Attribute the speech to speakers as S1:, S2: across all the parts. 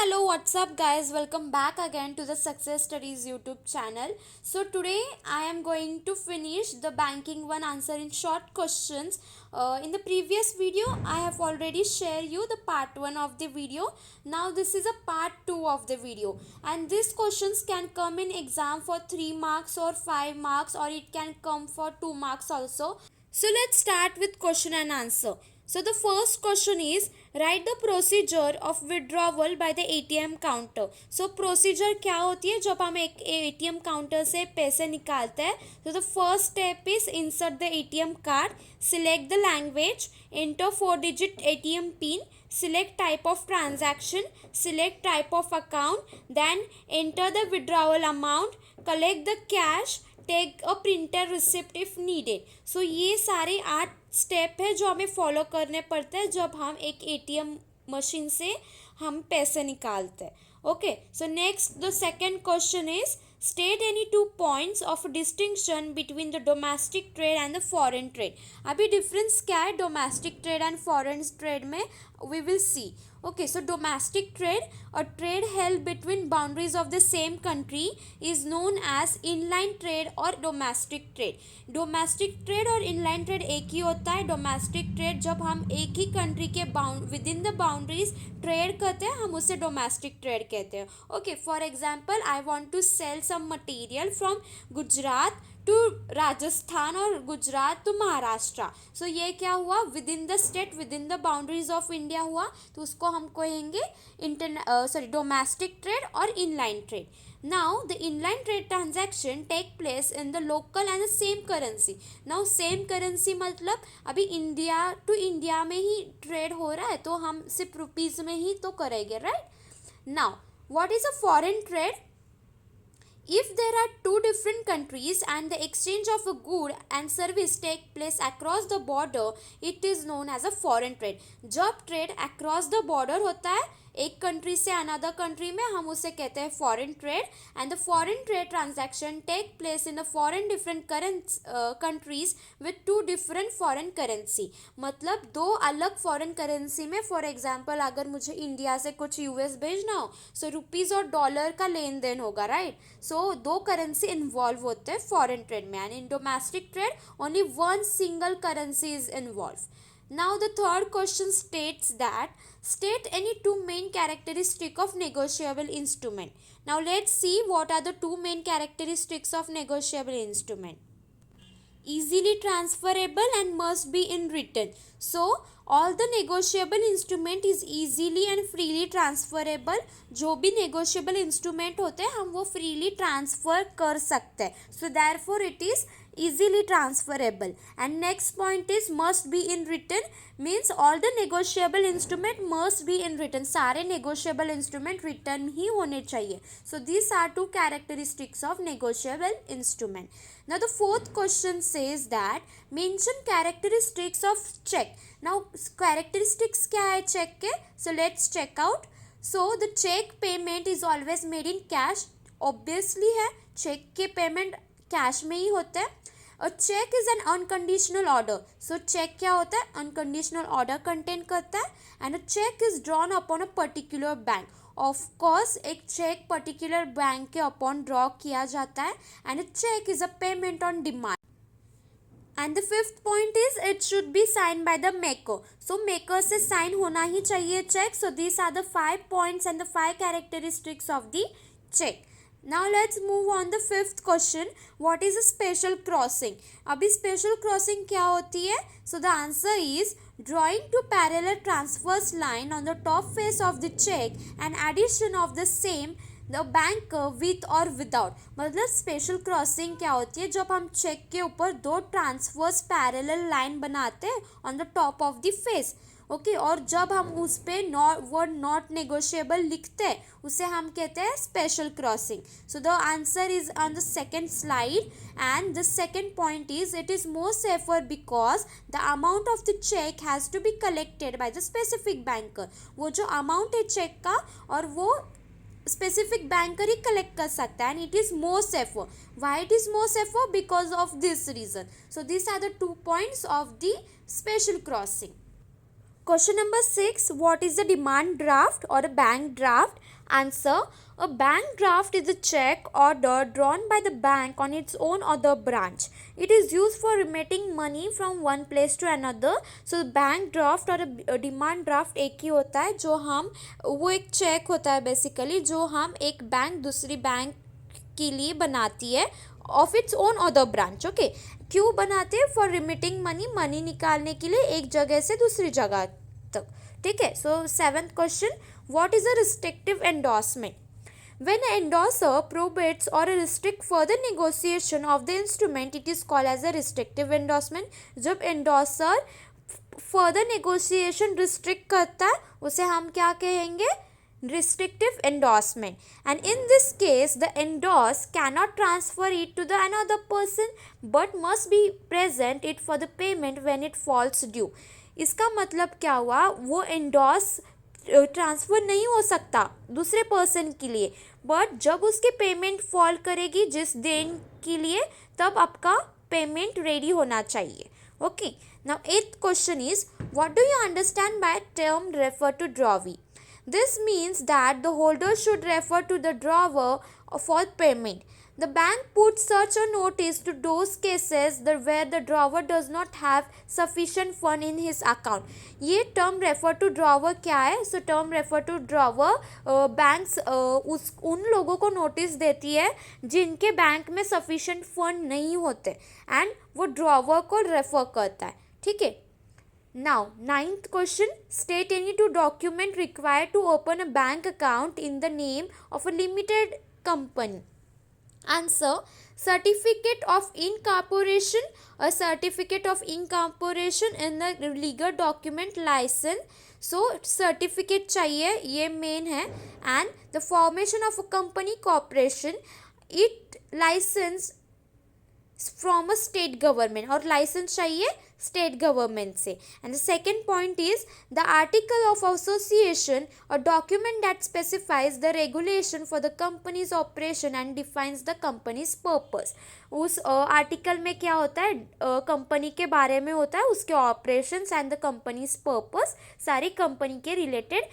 S1: Hello, what's up, guys? Welcome back again to the Success Studies YouTube channel. So, today I am going to finish the banking one answer in short questions. In the previous video, I have already shared you the part 1 of the video. Now, this is a part 2 of the video, and these questions can come in exam for 3 marks or 5 marks, or it can come for 2 marks also. So let's start with question and answer. So the first question is, write the procedure of withdrawal by the ATM counter. So procedure क्या होती है जब हम एक ATM counter से पैसे निकालते हैं. So the first step is insert the ATM card, select the language, enter 4-digit ATM pin, select type of transaction, select type of account, then enter the withdrawal amount, collect the cash, take a printer receipt if needed. So ये सारे 8 step है जो हमें follow करने पड़ते हैं जब हम एक एटीएम मशीन से हम पैसे निकालते हैं. Okay, so next the second question is, state any 2 points of distinction between the domestic trade and the foreign trade. अभी डिफरेंस क्या है domestic trade and foreign trade में, we will see. Okay, so domestic trade, a trade held between boundaries of the same country, is known as inland trade or domestic trade. Domestic trade और inland trade एक ही होता है. domestic trade जब हम एक ही country के within the boundaries trade करते हैं हम उसे domestic trade कहते हैं. Okay, for example, I want to sell some material from Gujarat to Rajasthan और गुजरात टू महाराष्ट्र. सो ये क्या हुआ, within the state, within the boundaries of India हुआ, तो उसको हम कहेंगे डोमेस्टिक ट्रेड और inland trade. Now the inland trade transaction take place in the local and the same currency. Now same currency मतलब अभी India to India में ही trade हो रहा है तो हम सिर्फ रुपीज़ में ही तो करेंगे, right. Now what is a foreign trade? If there are 2 different countries and the exchange of a good and service take place across the border, it is known as a foreign trade. जब trade across the border होता है एक country से another country में, हम उसे कहते हैं foreign trade. And the foreign trade transaction take place in the foreign different countries with 2 different foreign currency. मतलब 2 अलग फॉरेन करेंसी में, फॉर एग्जांपल अगर मुझे इंडिया से कुछ यूएस भेजना हो, सो रुपीज़ और डॉलर का लेन देन होगा, राइट. सो 2 करेंसी इन्वॉल्व होते हैं फॉरेन ट्रेड में, and in domestic trade only 1 single currency is involve. Now the third question states that, state any 2 main characteristic of negotiable instrument. Now let's see what are the 2 main characteristics of negotiable instrument. Easily transferable and must be in written. So all the negotiable instrument is easily and freely transferable. जो भी negotiable instrument होते हैं हम वो freely transfer कर सकते हैं. So therefore it is easily transferable. And next point is must be in written, means all the negotiable instrument must be in written. सारे negotiable instrument written ही होने चाहिए. So these are 2 characteristics of negotiable instrument. Now the fourth question says that, mention characteristics of check. Now characteristics क्या है check के? So let's check out. So the check payment is always made in cash. Obviously है, check के payment cash में ही होता है. A cheque is an unconditional order. So cheque क्या होता है, अनकंडीशनल ऑर्डर कंटेन करता है. And a cheque is drawn upon a particular bank. Of course एक चेक पर्टिकुलर बैंक के अपॉन ड्रॉ किया जाता है. And a cheque is a payment on demand. And the fifth point is it should be sign by the maker. So maker से sign होना ही चाहिए cheque. So this are the 5 points and the 5 characteristics of the cheque. Now let's move on the 5th question. What is a special crossing? अभी special crossing क्या होती है? So the answer is, drawing two parallel transverse line on the top face of the check and addition of the same the banker with or without. मतलब special crossing क्या होती है, जब हम चेक के ऊपर 2 ट्रांसवर्स पैरेलल लाइन बनाते हैं on the top of the face. Okay, और जब हम उस पर वर्ड नॉट नेगोशिएबल लिखते हैं उसे हम कहते हैं special crossing. So the answer is on the second slide. And the second point is, it is more safer because the amount of the cheque has to be collected by the specific banker. वो जो amount है check का और वो specific banker ही collect कर सकता है. And it is more safer. Why it is more safer? Because of this reason. So this are the 2 points of the special crossing. Question number 6. What is a demand draft or a bank draft? Answer. A bank draft is a check order drawn by the bank on its own or the branch. It is used for remitting money from one place to another. So bank draft और demand draft एक ही होता है, जो हम वो एक check होता है बेसिकली, जो हम एक बैंक दूसरी बैंक के लिए बनाती है of its own other branch. Okay, क्यों बनाते हैं? फॉर रिमिटिंग मनी, मनी निकालने के लिए एक जगह से दूसरी जगह तक. ठीक है. सो 7th question. What is a restrictive endorsement? When an endorser prohibits or restrict further negotiation of the instrument, it is called as a restrictive endorsement. जब endorser further negotiation restrict करता है उसे हम क्या कहेंगे? Restrictive endorsement. And in this case, the endorsed cannot transfer it to the another person but must be present it for the payment when it falls due. इसका मतलब क्या हुआ? वो endorse ट्रांसफ़र नहीं हो सकता दूसरे पर्सन के लिए, बट जब उसकी पेमेंट फॉल करेगी जिस दिन के लिए, तब आपका पेमेंट रेडी होना चाहिए. Okay. Now 8th question is, what do you understand by term refer to drawee? This means that the holder should refer to the drawer for payment. The bank puts such a notice to those cases where the drawer does not have sufficient fund in his account. ये term refer to drawer क्या है? So term refer to drawer banks उन लोगों को notice देती है जिनके bank में sufficient fund नहीं होते, and वो drawer को refer करता है. ठीक है. Now 9th question. State any two document required to open a bank account in the name of a limited company. Answer. Certificate of incorporation. A certificate of incorporation in the legal document license. So certificate चाहिए, ये main है. And the formation of a company corporation. It license from a state government, और license चाहिए state government से. And the second point is the article of association, a document that specifies the regulation for the companies operation and defines the companies purpose. उस article में क्या होता है? Company के बारे में होता है, उसके operations and the companies purpose, सारी कंपनी के रिलेटेड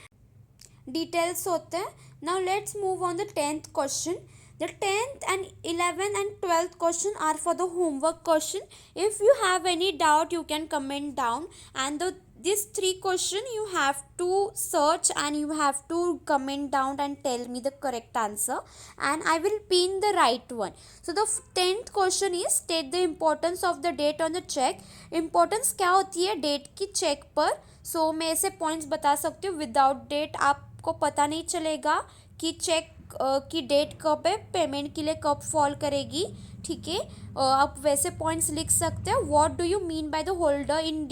S1: डिटेल्स होते हैं. Now let's move on the 10th question. The 10th and 11th and 12th question are for the homework question. If you have any doubt, you can comment down. And these 3 questions you have to search and you have to comment down and tell me the correct answer. And I will pin the right one. So the 10th question is, state the importance of the date on the check. Importance क्या होती है date की check पर? So मैं ऐसे points बता सकती हूँ. विदाउट डेट आपको पता नहीं चलेगा कि चेक की डेट कब है, पेमेंट के लिए कब फॉल करेगी. ठीक है. आप वैसे पॉइंट्स लिख सकते हैं. What do you mean by the holder in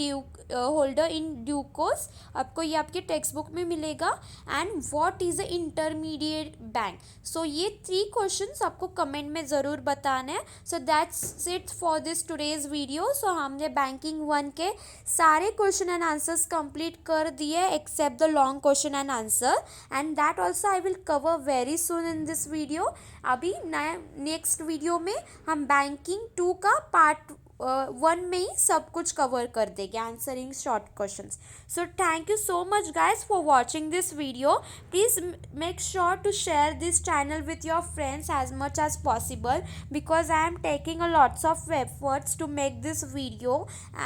S1: due course, आपको ये आपके टेक्स्ट बुक में मिलेगा. And what is a intermediate bank. So ये 3 क्वेश्चंस आपको कमेंट में ज़रूर बताना है. So that's it for this today's video. So हमने बैंकिंग 1 के सारे क्वेश्चन एंड आंसर्स कंप्लीट कर दिए except the long question and answer, and that also I will cover very soon in this video. अभी नया नेक्स्ट वीडियो में हम banking 2 का पार्ट 1 में ही सब कुछ कवर कर देंगे, answering short questions. So thank you so much guys for watching this video. Please make sure to share this channel with your friends as much as possible, because I am taking a lots of efforts to make this video.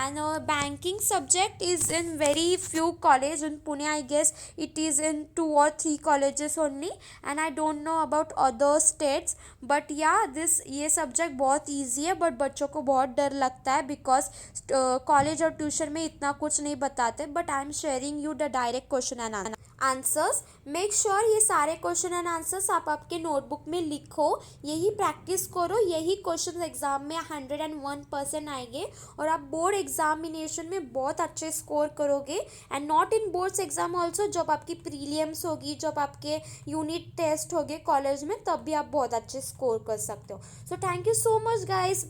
S1: And banking subject is in very few colleges in Pune. I guess it is in 2 or 3 colleges only, and I don't know about other states. But yeah, ये subject बहुत easy है, but बच्चों को बहुत डर लगता है because college और ट्यूशन में इतना कुछ नहीं बताते. But I am sharing you the direct question and answers. Make sure ये सारे क्वेश्चन एंड आंसर्स आप आपके नोटबुक में लिखो, यही प्रैक्टिस करो. यही क्वेश्चन एग्जाम में 101% आएंगे और आप बोर्ड एग्जामिनेशन में बहुत अच्छे स्कोर करोगे. And not in boards exam also, जब आपकी प्रीलियम्स होगी, जब आपके यूनिट टेस्ट होंगे कॉलेज में, तब भी आप बहुत अच्छे स्कोर कर सकते हो. सो thank you so much guys.